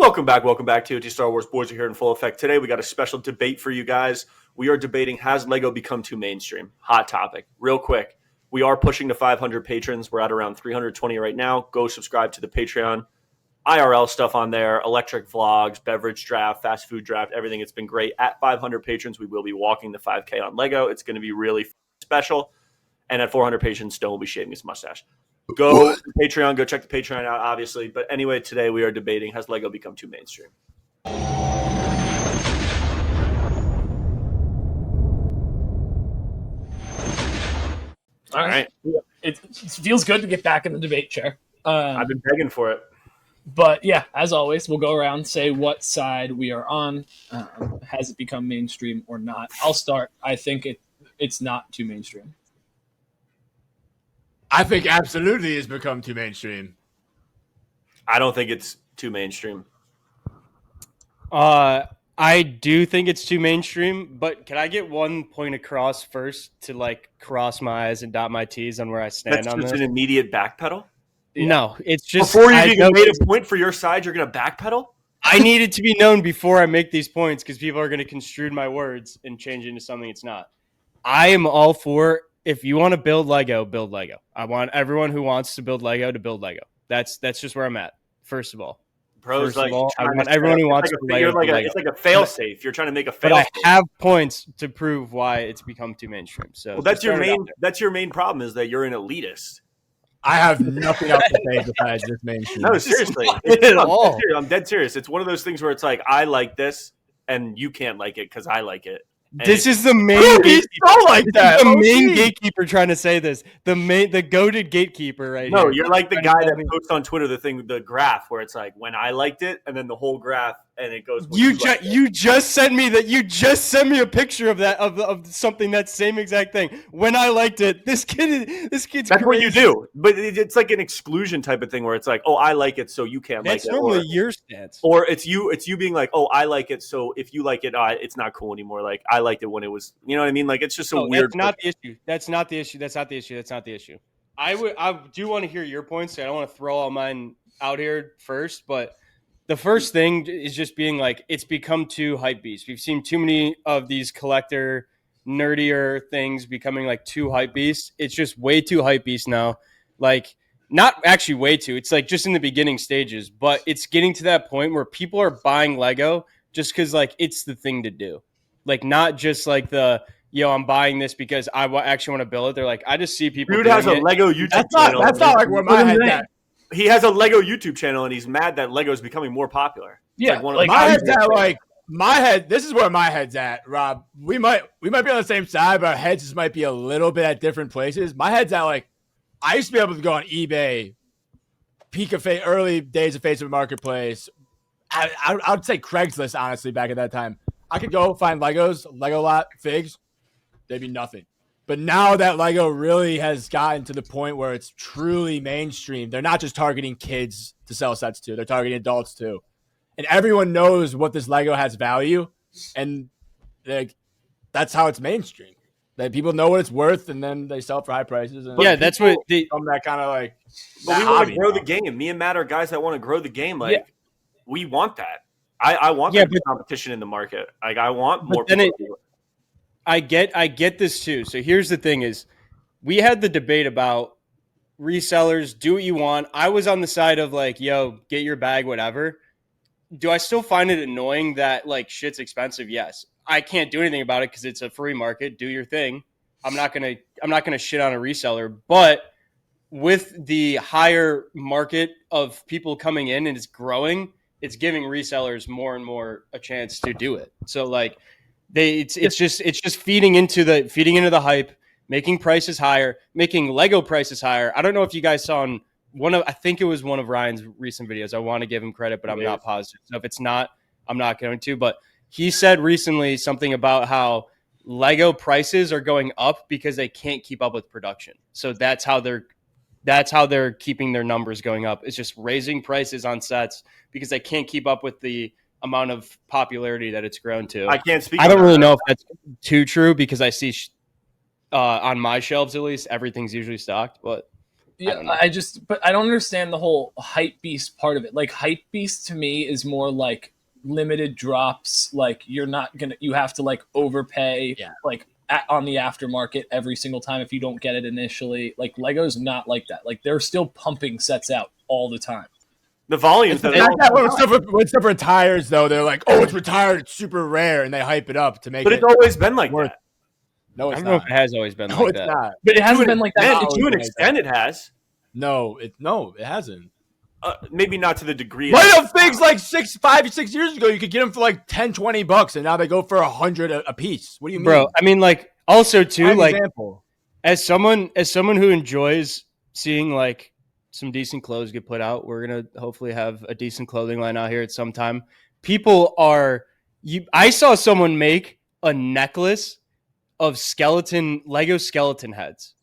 Welcome back to OT Star Wars. Boys are here in full effect. Today we got a special debate for you guys. We are debating, has LEGO become too mainstream? Hot topic. Real quick, we are pushing to 500 patrons. We're at around 320 right now. Go subscribe to the Patreon. IRL stuff on there, electric vlogs, beverage draft, fast food draft, everything. It's been great. At 500 patrons, we will be walking the 5K on LEGO. It's going to be really special. And at 400 patrons, Stone will be shaving his mustache. Go to Patreon. Go check the Patreon out, obviously. But anyway, today we are debating, has LEGO become too mainstream? All right. It feels good to get back in the debate chair. I've been begging for it. But yeah, as always, we'll go around and say what side we are on. Has it become mainstream or not? I'll start. I think it's not too mainstream. I think absolutely it's become too mainstream. I don't think it's too mainstream. I do think it's too mainstream, but can I get one point across first to cross my I's and dot my T's on where I stand That's on just this? an immediate backpedal? Yeah. No, it's just before you even made a point for your side, you're going to backpedal? I need it to be known before I make these points because people are going to construe my words and change it into something it's not. I am all for, if you want to build Lego, build Lego. I want everyone who wants to build Lego to build Lego. That's just where I'm at. First of all, I want everyone who wants to Lego. It's like a fail-safe. You're trying to make a fail. But I have points to prove why it's become too mainstream. So that's your main problem is that you're an elitist. I have nothing else to say besides this mainstream. No, seriously. I'm dead serious. It's one of those things where it's like, I like this, and you can't like it because I like it. This is the main gatekeeper. The main gatekeeper trying to say this. The goated gatekeeper right here. No, you're like the guy that posts on Twitter the graph where it's like when I liked it and then the whole graph and it goes. You just sent me a picture of that of something that same exact thing. When I liked it, this kid's. That's crazy. What you do, but it's like an exclusion type of thing where it's like, oh, I like it, so you can't like it. That's normally your stance. Or it's you being like, oh, I like it, so if you like it, it's not cool anymore. Like I liked it when it was, you know what I mean? Like it's just weird. That's not the issue. I do want to hear your points. So I don't want to throw all mine out here first, but the first thing is just being like, it's become too hype beast. We've seen too many of these collector, nerdier things becoming like too hype beast. It's just way too hype beast now. Like, not actually way too. It's like just in the beginning stages, but it's getting to that point where people are buying Lego just because like it's the thing to do. Like, not just like I'm buying this because I actually want to build it. They're like, I just see people. Dude has a Lego YouTube channel. That's not like where my head's at. He has a Lego YouTube channel, and he's mad that Lego is becoming more popular. Yeah, my head. This is where my head's at, Rob. We might be on the same side, but our heads just might be a little bit at different places. My head's at like, I used to be able to go on eBay, early days of Facebook Marketplace. I would say Craigslist, honestly, back at that time. I could go find Legos, Lego lot, figs. There'd be nothing. But now that Lego really has gotten to the point where it's truly mainstream, they're not just targeting kids to sell sets to. They're targeting adults too. And everyone knows what this Lego has value. And that's how it's mainstream. That people know what it's worth, and then they sell it for high prices. And that's what that kind of like. But we want to grow the game. Me and Matt are guys that want to grow the game. We want that. I want competition in the market. Like I want more people. I get this too. So here's the thing: is we had the debate about resellers. Do what you want. I was on the side of like, yo, get your bag, whatever. Do I still find it annoying that like shit's expensive? Yes. I can't do anything about it because it's a free market. Do your thing. I'm not gonna shit on a reseller. But with the higher market of people coming in and it's growing, it's giving resellers more and more a chance to do it. So like it's just feeding into the hype, making prices higher, making Lego prices higher. I don't know if you guys saw on I think it was one of Ryan's recent videos. I want to give him credit, but I'm not positive. So if it's not, I'm not going to. But he said recently something about how Lego prices are going up because they can't keep up with production. So that's how they're keeping their numbers going up. It's just raising prices on sets because they can't keep up with the amount of popularity that it's grown to. I can't speak. I don't really know if that's too true because I see on my shelves at least everything's usually stocked, but Yeah, know. but I don't understand the whole hype beast part of it. Like hype beast to me is more like limited drops. Like you have to like overpay like on the aftermarket every single time if you don't get it initially. Like Lego's not like that. Like they're still pumping sets out all the time. The volumes It's when stuff retires, though, they're like, "Oh, it's retired. It's super rare," and they hype it up to make. But it it's always been like worth. that. No, I it's don't know not. if it has always been No, like it's that. not. But it hasn't been like that. To an extent, it has. No, it hasn't. Maybe not to the degree. Right of things like 5 or 6 years ago, you could get them for like $10-$20, and now they go for $100 a piece. What do you mean, Bro? I mean, like, also too, Prime like, example. as someone who enjoys seeing like some decent clothes get put out, we're gonna hopefully have a decent clothing line out here at some time. I saw someone make a necklace of Lego skeleton heads.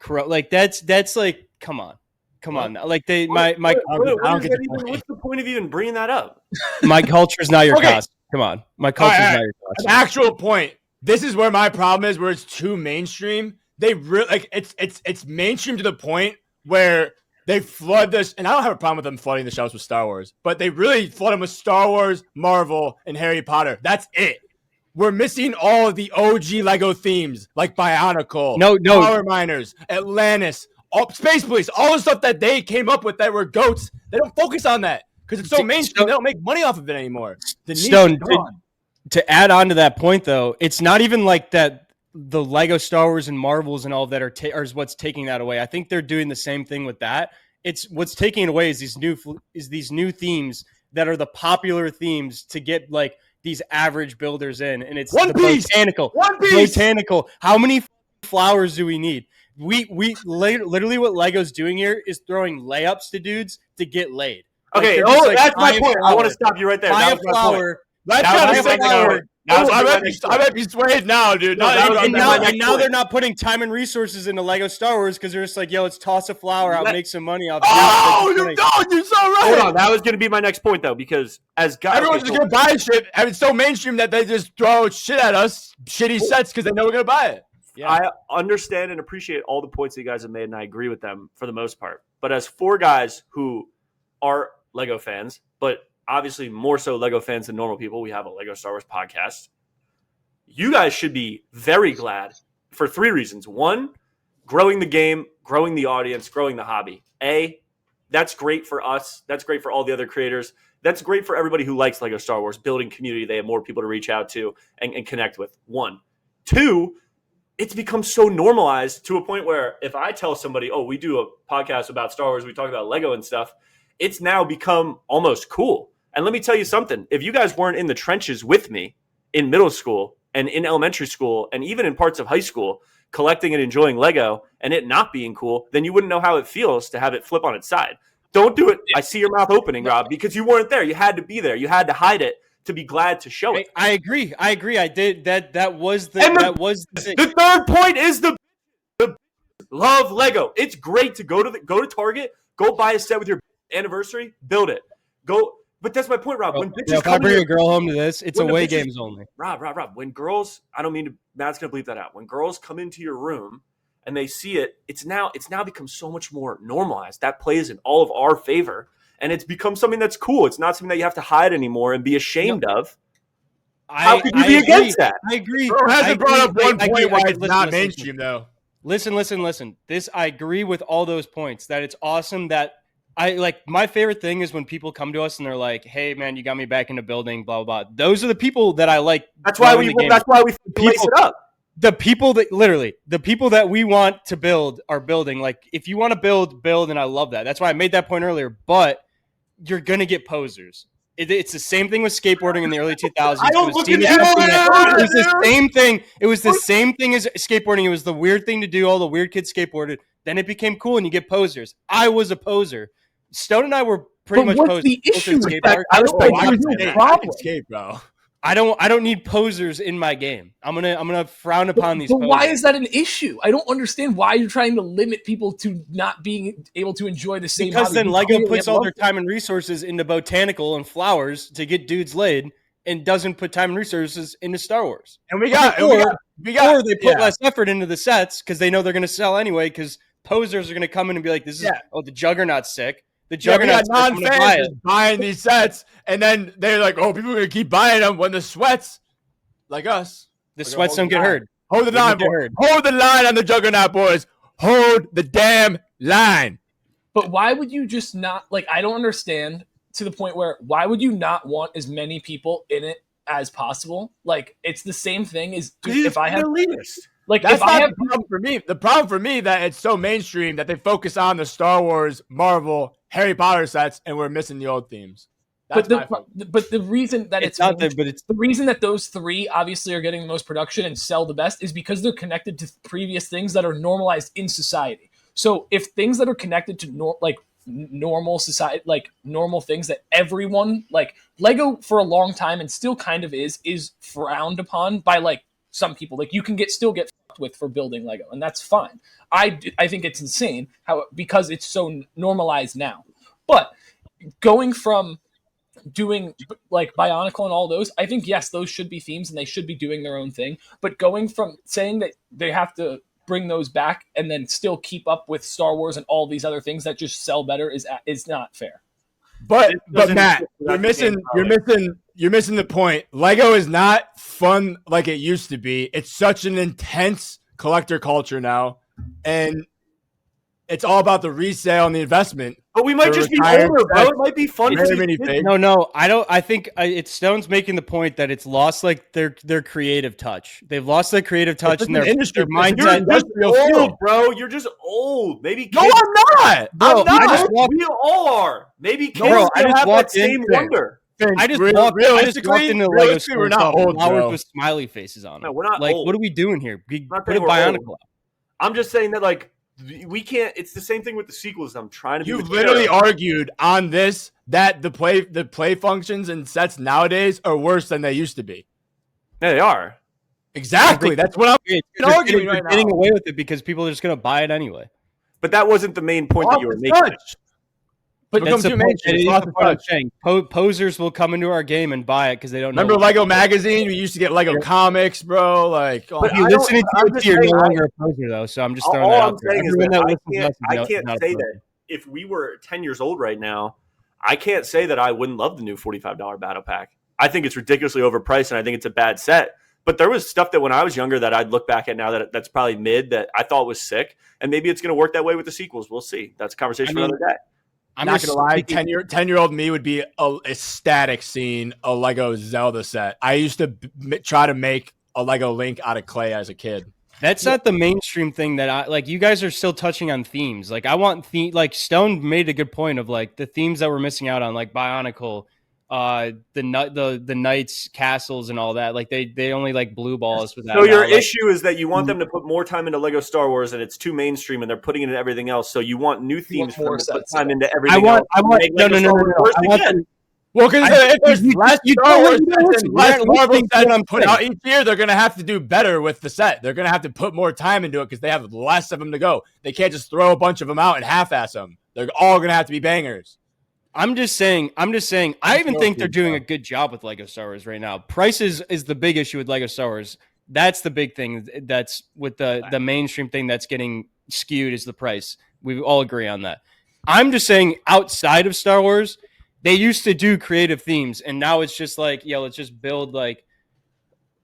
Like that's like, come on. Like What's What's the point of even bringing that up? My culture is not your Okay. costume. Come on, my culture is not your An costume. actual point. This is where my problem is, where it's too mainstream. They really like it's mainstream to the point where they flood this, and I don't have a problem with them flooding the shelves with Star Wars, but they really flood them with Star Wars, Marvel, and Harry Potter. That's it. We're missing all of the OG Lego themes, like Bionicle, No. Power Miners, Atlantis, Space Police, all the stuff that they came up with that were goats. They don't focus on that because it's so mainstream. They don't make money off of it anymore. The niche Stone, is gone. to add on to that point, though, it's not even like that. The Lego Star Wars and Marvels and all of that are what's taking that away. I think they're doing the same thing with that. It's what's taking it away is these new themes that are the popular themes to get like these average builders in, and it's One Piece. Botanical. How many flowers do we need? We literally what Lego's doing here is throwing layups to dudes to get laid. Okay, they're just like, that's my buy a point. I flower. want to stop you right there. Buy That a was my point. flower. That's That kind was of my sick. next point. That was I my might next be point. swayed now, dude. No, Not that even was- on And my now, next and now point. they're not putting time and resources into Lego Star Wars because they're just like, yo, let's toss a flower out, Let- make some money off. Oh, dudes. you're so right. Hold on, that was going to be my next point though, because as guys, Everyone's just gonna buy shit, and it's so mainstream that they just throw shit at us, shitty sets, because they know we're gonna buy it. I understand and appreciate all the points that you guys have made, and I agree with them for the most part. But as four guys who are Lego fans, but obviously more so Lego fans than normal people, we have a Lego Star Wars podcast. You guys should be very glad for three reasons. One, growing the game, growing the audience, growing the hobby. That's great for us. That's great for all the other creators. That's great for everybody who likes Lego Star Wars, building community. They have more people to reach out to and connect with. One. Two, it's become so normalized to a point where if I tell somebody, oh, we do a podcast about Star Wars, we talk about Lego and stuff, it's now become almost cool. And let me tell you something. If you guys weren't in the trenches with me in middle school and in elementary school and even in parts of high school, collecting and enjoying Lego and it not being cool, then you wouldn't know how it feels to have it flip on its side. Don't do it. I see your mouth opening, Rob, because you weren't there. You had to be there. You had to hide it to be glad to show it. I agree. I did that. That was the thing. The third point is the love Lego. It's great to go to Target, go buy a set with your anniversary, build it. Go, but that's my point, Rob. When bitches if I come bring here, a girl home to this, it's when the away bitches- games only. Rob. When girls, I don't mean to. Matt's gonna bleep that out. When girls come into your room and they see it, it's now become so much more normalized. That plays in all of our favor, and it's become something that's cool. It's not something that you have to hide anymore and be ashamed of. How could you be against that? I agree. Bro hasn't brought up one I point agree. why it's Listen, not listen, mainstream, though. Listen. This I agree with all those points. That it's awesome that I like. My favorite thing is when people come to us and they're like, "Hey, man, you got me back into building." Blah blah blah. Those are the people that I like. That's why we lace it up. The people that we want to build are building. Like, if you want to build, and I love that. That's why I made that point earlier. But you're gonna get posers. It's the same thing with skateboarding in the early 2000s. I don't It was look seen at as that. something that- It was the same thing. It was the same thing as skateboarding. It was the weird thing to do. All the weird kids skateboarded. Then it became cool, and you get posers. I was a poser. Stone and I were pretty much what's posers. the issue with Skate that? park. I don't think I there's can no skate. I problem. can skate, bro. I don't need posers in my game. I'm gonna frown upon these. But posers. why is that an issue? I don't understand why you're trying to limit people to not being able to enjoy the same. Because hobby. then You Lego clearly puts have all love their time and resources into botanical and flowers to get dudes laid, and doesn't put time and resources into Star Wars. And we got, Or they put yeah. less effort into the sets because they know they're going to sell anyway because posers are going to come in and be like, "This is the Juggernaut's sick." The Yeah, we got Juggernaut's non-fans just buying these sets, and then they're like, "Oh, people are gonna keep buying them when the sweats, like us, the sweats don't get heard." Hold the line, boys. Hold the line on the Juggernaut, boys. Hold the damn line. But why would you just not like? I don't understand to the point where why would you not want as many people in it as possible? Like it's the same thing as if I have elitist. Like that's if not I have the problem for me. The problem for me that it's so mainstream that they focus on the Star Wars, Marvel, Harry Potter sets, and we're missing the old themes. That's but the reason that it's not there, but it's the reason that those three obviously are getting the most production and sell the best is because they're connected to previous things that are normalized in society. So if things that are connected to normal society, like normal things that everyone like Lego for a long time and still kind of is frowned upon by like some people. Like you can still get fucked with for building Lego, and that's fine. I think it's insane because it's so normalized now. But going from doing like Bionicle and all those, I think yes, those should be themes and they should be doing their own thing. But going from saying that they have to bring those back and then still keep up with Star Wars and all these other things that just sell better is not fair. But Matt, you're missing the point. Lego is not fun like it used to be. It's such an intense collector culture now, and it's all about the resale and the investment. But we might just be older, bro. It might be fun. No, I don't. I think it's Stone's making the point that it's lost like their creative touch. They've lost their creative touch and their mindset. You're just old, bro. You're just old. Maybe kids, no, I'm not. Bro, we all are. Maybe kids I just have walked that same wonder. I just walked into the Lego store. We're not old, flowers with smiley faces on them. No, we're not like, old. what are we doing here? Put a Bionicle out. I'm just saying that like. We can't. It's the same thing with the sequels. I'm trying to. You've literally argued on this that the play functions and sets nowadays are worse than they used to be. Yeah, they are. Exactly. That's what I'm arguing right now. Getting away with it because people are just going to buy it anyway. But that wasn't the main point that you were making. But that's the point I'm saying. Posers will come into our game and buy it because they don't know. Remember Lego Magazine? We used to get Lego comics, bro. Like, if you listening to it, you're no longer a poser, though. So I'm just throwing that out there. I can't say that if we were 10 years old right now, I can't say that I wouldn't love the new $45 battle pack. I think it's ridiculously overpriced, and I think it's a bad set. But there was stuff that when I was younger that I'd look back at now that's probably mid that I thought was sick, and maybe it's going to work that way with the sequels. We'll see. That's a conversation for another day. I'm not gonna lie, 10-year-old me would be ecstatic seeing a Lego Zelda set. I used to try to make a Lego Link out of clay as a kid. That's not the mainstream thing that I like. You guys are still touching on themes. Like I want like Stone made a good point of like the themes that we're missing out on, like Bionicle, the Knights castles and all that. Like they only like blue balls with that. So your issue is that you want them to put more time into Lego Star Wars and it's too mainstream and they're putting it in everything else. So you want new themes for them to put time into everything else. I want no. Well, because if there's less Star Wars sets and less Marvel sets put out each year, they're going to have to do better with the set. They're going to have to put more time into it because they have less of them to go. They can't just throw a bunch of them out and half-ass them. They're all going to have to be bangers. I'm just saying. I even think they're doing a good job with Lego Star Wars right now. Price is the big issue with Lego Star Wars. That's the big thing. That's with the mainstream thing that's getting skewed is the price. We all agree on that. I'm just saying outside of Star Wars, they used to do creative themes, and now it's just like, let's just build like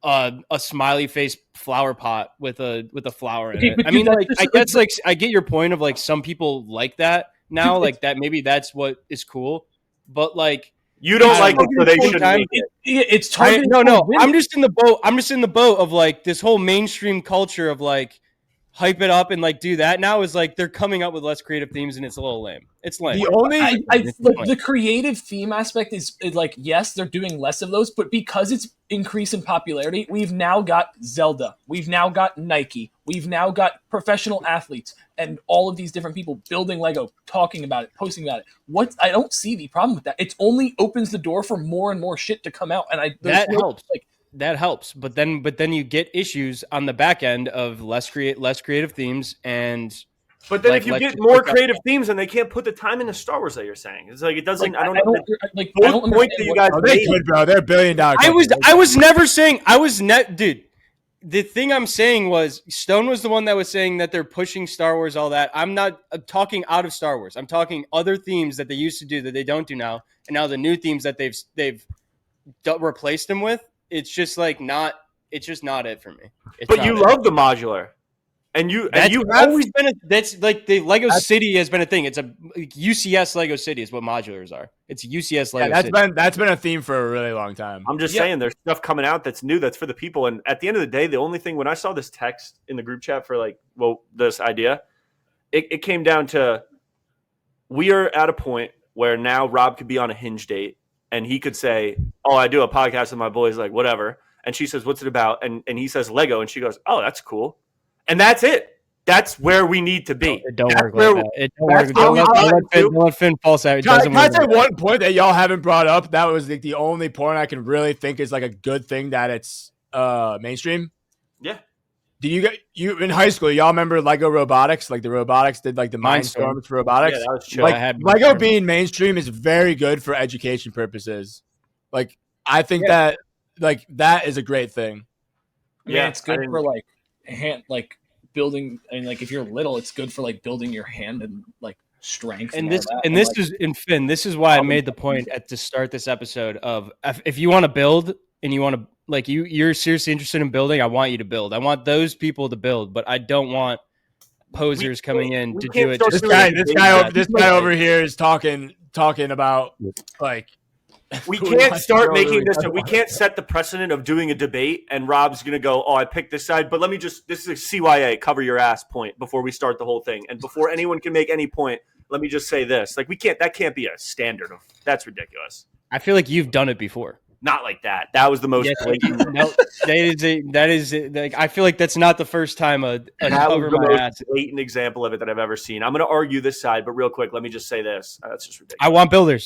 a smiley face flower pot with a flower in it. I mean, like I guess like I get your point of like some people like that. Now, like that, maybe that's what is cool, but like you don't like it, so they shouldn't make it. It's targeted. No. I'm just in the boat. I'm just in the boat of like this whole mainstream culture of like hype it up and like do that. Now is like they're coming up with less creative themes and it's a little lame. It's lame. The only the creative theme aspect is like yes, they're doing less of those, but because it's increase in popularity, we've now got Zelda, we've now got Nike, we've now got professional athletes, and all of these different people building Lego, talking about it, posting about it. I don't see the problem with that. It only opens the door for more and more shit to come out, and helps. That helps, but then you get issues on the back end of less creative themes and. But then if you get more creative themes and they can't put the time into Star Wars that you're saying, it's like it doesn't. I don't know. Both points that you guys made, bro. They're $1 billion. I was never saying dude. the thing I'm saying was Stone was the one that was saying that they're pushing Star Wars, all that. I'm not talking out of Star Wars. I'm talking other themes that they used to do that they don't do now, and now the new themes that they've replaced them with. It's just like not. It's just not it for me. But you love the modular, and you have always been. That's like the Lego City has been a thing. It's a UCS Lego City is what modulars are. It's UCS Lego City. That's been a theme for a really long time. I'm just saying, there's stuff coming out that's new, that's for the people. And at the end of the day, the only thing when I saw this text in the group chat for this idea, it came down to we are at a point where now Rob could be on a Hinge date and he could say, "Oh, I do a podcast with my boys," like whatever. And she says, "What's it about?" And he says, "Lego." And she goes, "Oh, that's cool." And that's it. That's where we need to be. It don't work like that. It don't work. Don't let Finn false out. Can I say one point that y'all haven't brought up? That was the only point I can really think is like a good thing that it's mainstream. Yeah. Do you in high school? Y'all remember Lego robotics? Like the robotics did like the Mindstorms for robotics. Yeah, that was chill. Like Lego being mainstream is very good for education purposes. Like I think that that is a great thing. Yeah, it's good for building, and like if you're little, it's good for like building your hand and like strength. And Finn, this is why I made the point to start this episode of if you want to build and you want to like you're seriously interested in building, I want you to build. I want those people to build, but I don't want posers coming in to do it. This guy over here is talking about like. We can't start making this. We can't set the precedent of doing a debate, and Rob's going to go, "Oh, I picked this side." But let me this is a CYA, cover your ass point before we start the whole thing. And before anyone can make any point, let me just say this: like that can't be a standard of. That's ridiculous. I feel like you've done it before. Not like that. That was the most blatant. No, that is like I feel like that's not the first time a cover my ass. Blatant example of it that I've ever seen. I'm going to argue this side, but real quick, let me just say this. That's just ridiculous.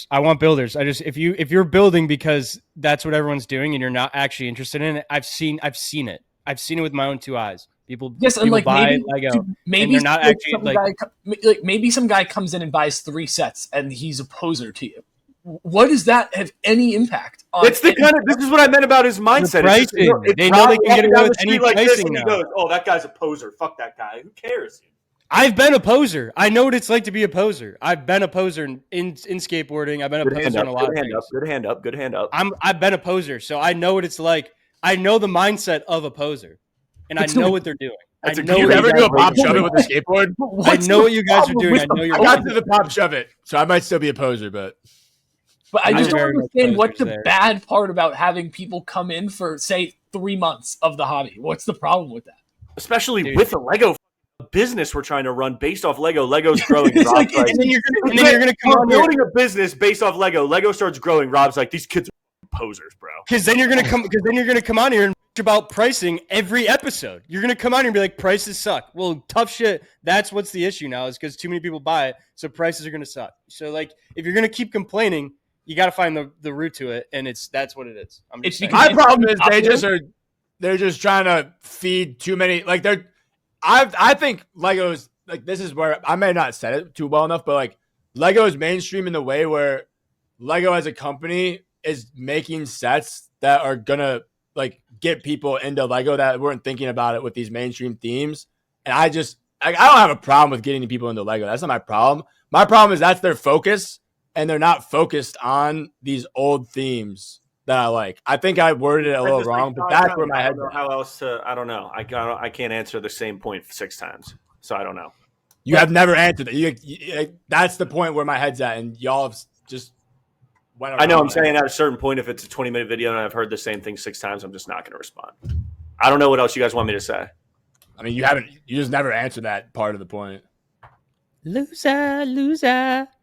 I want builders. I just if you're building because that's what everyone's doing and you're not actually interested in it. I've seen it. I've seen it with my own two eyes. People buy Lego. Maybe they're not actually maybe some guy comes in and buys 3 sets and he's a poser to you. What does that have any impact on? It's this is what I meant about his mindset. They know they can get away with any pricing now. Goes, "Oh, that guy's a poser. Fuck that guy. Who cares?" I've been a poser. I know what it's like to be a poser. I've been a poser in skateboarding. I've been a poser in a lot of things. Good hand up. I've been a poser, so I know what it's like. I know the mindset of a poser, and I know what they're doing. You ever do a pop shove it with a skateboard? I know what you guys are doing. I know you're. I got to the pop shove it, so I might still be a poser, but I just don't understand what the bad part about having people come in for, say, 3 months of the hobby. What's the problem with that? Especially with a Lego business we're trying to run based off Lego. Lego's growing. Rob's like, and then you're gonna come on building a business based off Lego. Lego starts growing. Rob's like, "These kids are posers, bro." Because then you're gonna come on here and about pricing every episode. You're gonna come on here and be like, "Prices suck." Well, tough shit. That's what's the issue now is because too many people buy it, so prices are gonna suck. So like, if you're gonna keep complaining, you got to find the root to it, and that's what it is. My problem is they're just trying to feed too many. Like I think Legos like this is where I may not said it too well enough, but like Lego is mainstream in the way where Lego as a company is making sets that are gonna like get people into Lego that weren't thinking about it with these mainstream themes. And I don't have a problem with getting people into Lego. That's not my problem. My problem is that's their focus. And they're not focused on these old themes that I like. I think I worded it a little wrong, but that's where my head. How else to? I don't know. I can't answer the same point 6 times, so I don't know. You have never answered it. That's the point where my head's at, and y'all have just went around. I know. I'm saying at a certain point, if it's a 20-minute video and I've heard the same thing 6 times, I'm just not going to respond. I don't know what else you guys want me to say. I mean, you just never answered that part of the point. Loser.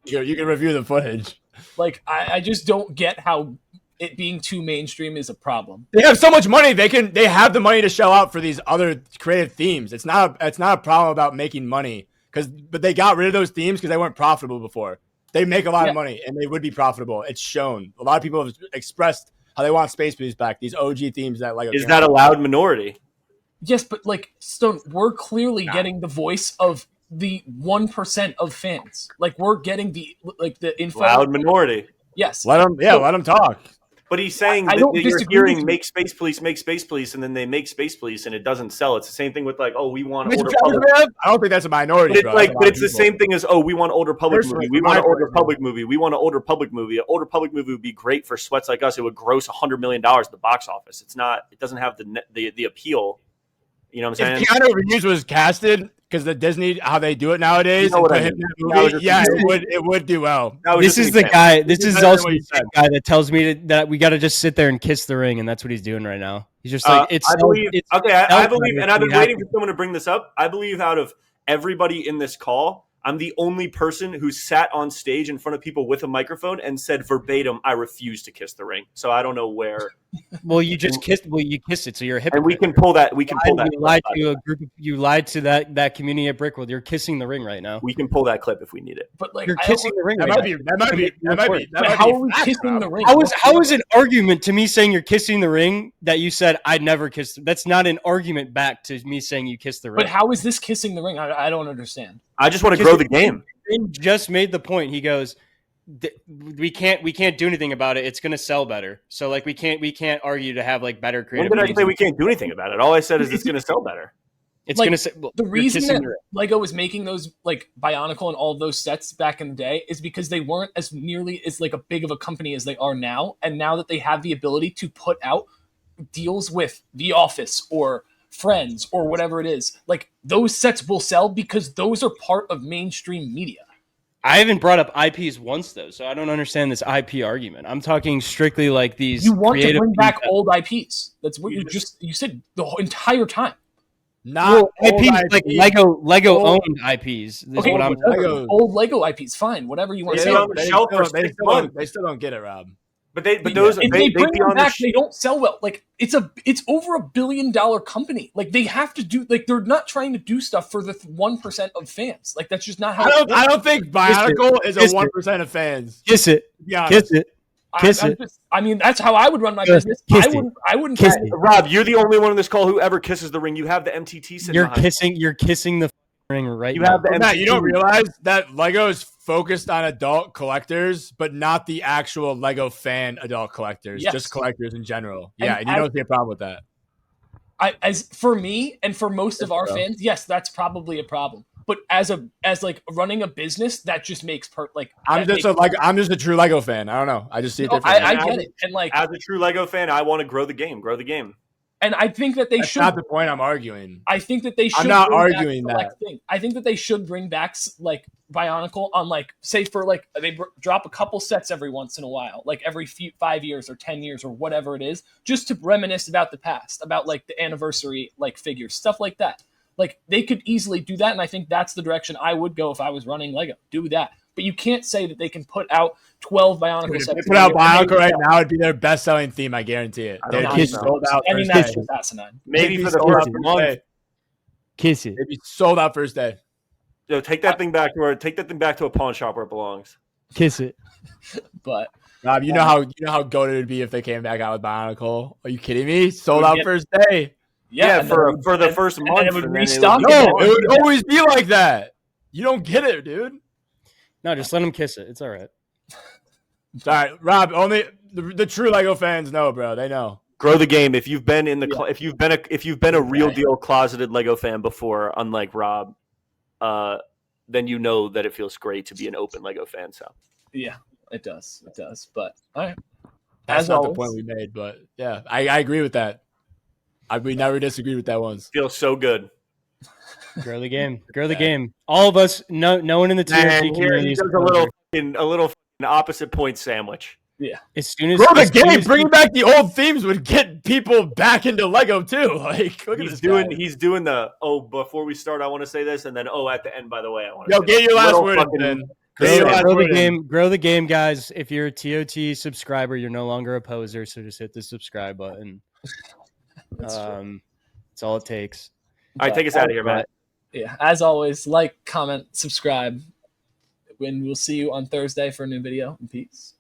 You can review the footage. Like, I just don't get how it being too mainstream is a problem. They have so much money. They have the money to shell out for these other creative themes. It's not a problem about making money but they got rid of those themes because they weren't profitable before. They make a lot of money and they would be profitable. It's shown. A lot of people have expressed how they want Space Boost back. These OG themes that like is that a loud minority? Yes, but like Stone, we're clearly getting the voice of the 1% of fans. Like we're getting the info. Loud minority. Yes. Let them talk. But he's saying I that don't you're disagree hearing with you. make space police, and then they make space police, and it doesn't sell. It's the same thing with like, oh, we want Mr. older Travis public. Graham, I don't think that's a minority, But it's bro. like, That's a lot but of it's the people. same thing as, oh, we want older public Personally, movie. We from want my an older point of view. public movie. We want an older public movie. An older public movie would be great for sweats like us. It would gross $100 million at the box office. It's not. It doesn't have the appeal. You know what I'm saying? If Keanu Reeves was casted, because the Disney how they do it nowadays, You know and what put I him mean. in That was the movie, just- it would do well. That was This just is an the example. guy. This is better also than what you the said. guy that tells me that we got to just sit there and kiss the ring, and that's what he's doing right now. He's just like, I believe. I believe, and I've been happy. waiting for someone to bring this up. I believe out of everybody in this call, I'm the only person who sat on stage in front of people with a microphone and said verbatim, "I refuse to kiss the ring." So I don't know where. Well, you just kissed. Well, you kissed it, so you're a hypocrite. And we can pull that. We can pull that. You lied to a group. You lied to that community at Brickworld. You're kissing the ring right now. We can pull that clip if we need it. But like, You're kissing the ring. That right might now. be. That might be. But how are we kissing the ring? How is an argument to me saying you're kissing the ring that you said I never kissed? That's not an argument back to me saying you kissed the ring. But how is this kissing the ring? I don't understand. I just want to grow the game. Finn just made the point. He goes, we can't do anything about it. It's going to sell better. So like we can't argue to have like better When creative. did I reasons. say we can't do anything about it? All I said is it's going to sell better. It's Like, going to say The reason that Lego was making those like Bionicle and all of those sets back in the day is because they weren't as nearly as like a big of a company as they are now. And now that they have the ability to put out deals with The Office or Friends or whatever it is, like those sets will sell because those are part of mainstream media. I haven't brought up IPs once though, so I don't understand this IP argument. I'm talking strictly like these. You want to creative bring back people. old IPs. That's what you said the whole entire time. Not IPs old like IP. Lego Old- owned IPs. Is Okay, what I'm. Legos. old Lego IPs, fine, whatever you want They to sit say. on the shelf for 6 months. They still don't get it, Rob. But those if they they bring be them on the back, they don't sell well. Like it's over $1 billion company. Like they have to do. Like they're not trying to do stuff for the 1% of fans. Like that's just not how. I don't think Bionicle is a Kiss it. 1% of fans. Kiss it. To be honest. Kiss it. Kiss it. I mean, that's how I would run my Kiss business. it. I wouldn't. Kiss buy- it. Rob, you're the only one on this call who ever kisses the ring. You have the MTT sitting You're behind kissing. You're kissing the ring right You now. have the But Matt, MTT. you don't realize that Lego is focused on adult collectors, but not the actual Lego fan adult collectors, Yes. just collectors in general. And Yeah, and you don't see a problem with that. As for me and for most of Yes, our bro. fans, yes, that's probably a problem. But as like running a business, that just makes I'm just a true Lego fan. I don't know. I just see it No, differently. I get it, and like, As a true Lego fan, I want to grow the game. Grow the game. and I think that they That's should. not the point I'm arguing. I think that they should. I'm not bring back arguing select thing. I think that they should bring back like Bionicle on like say for like they drop a couple sets every once in a while, like every 5 years or 10 years or whatever it is, just to reminisce about the past, about like the anniversary like figures, stuff like that. Like they could easily do that, and I think that's the direction I would go if I was running Lego. Do that, but you can't say that they can put out 12 Bionicle If sets. they put out a year and Bionicle right sell. now, it'd be their best selling theme. I guarantee it. I They'd don't be think so. sold out I mean, first that's day. just asinine. Maybe They'd for be the sold first out first month. day. Kiss it. They'd be sold out first day. Yo, take that thing back to a pawn shop where it belongs. Kiss it. But Rob, you know how goated it would be if they came back out with Bionicle. Are you kidding me? Sold out get- first day. Yeah, and for then- the first and month. then it would and then restock. be No, gone. it would always be like that. You don't get it, dude. No, just let him kiss it. It's all right. Sorry, Rob. Only the true Lego fans know, bro. They know. Grow the game. If you've been in the if you've been a real deal closeted Lego fan before, unlike Rob, then you know that it feels great to be an open Lego fan. So yeah, it does. It does. But all right. That's As not always, the point we made, but yeah, I agree with that. We never disagreed with that once. feels so good. Grow the game. Grow the game. All of us. No one in the TFT And here community he is does a little opposite point sandwich. yeah. As soon as Grow the as soon game. as- Bringing back the old themes would get people back into Lego too. Like, look at He's this doing guy. he's doing the before we start I want to say this, and then at the end, by the way, I want to Yo, get your last Little word, fucking- Ben. Grow Get your the last Grow the word in. game. Grow the game, guys. If you're a TOT subscriber, you're no longer a poser. So just hit the subscribe button. That's all it takes. All right, take us out of here, Matt. Yeah. As always, like, comment, subscribe. And we'll see you on Thursday for a new video. And peace.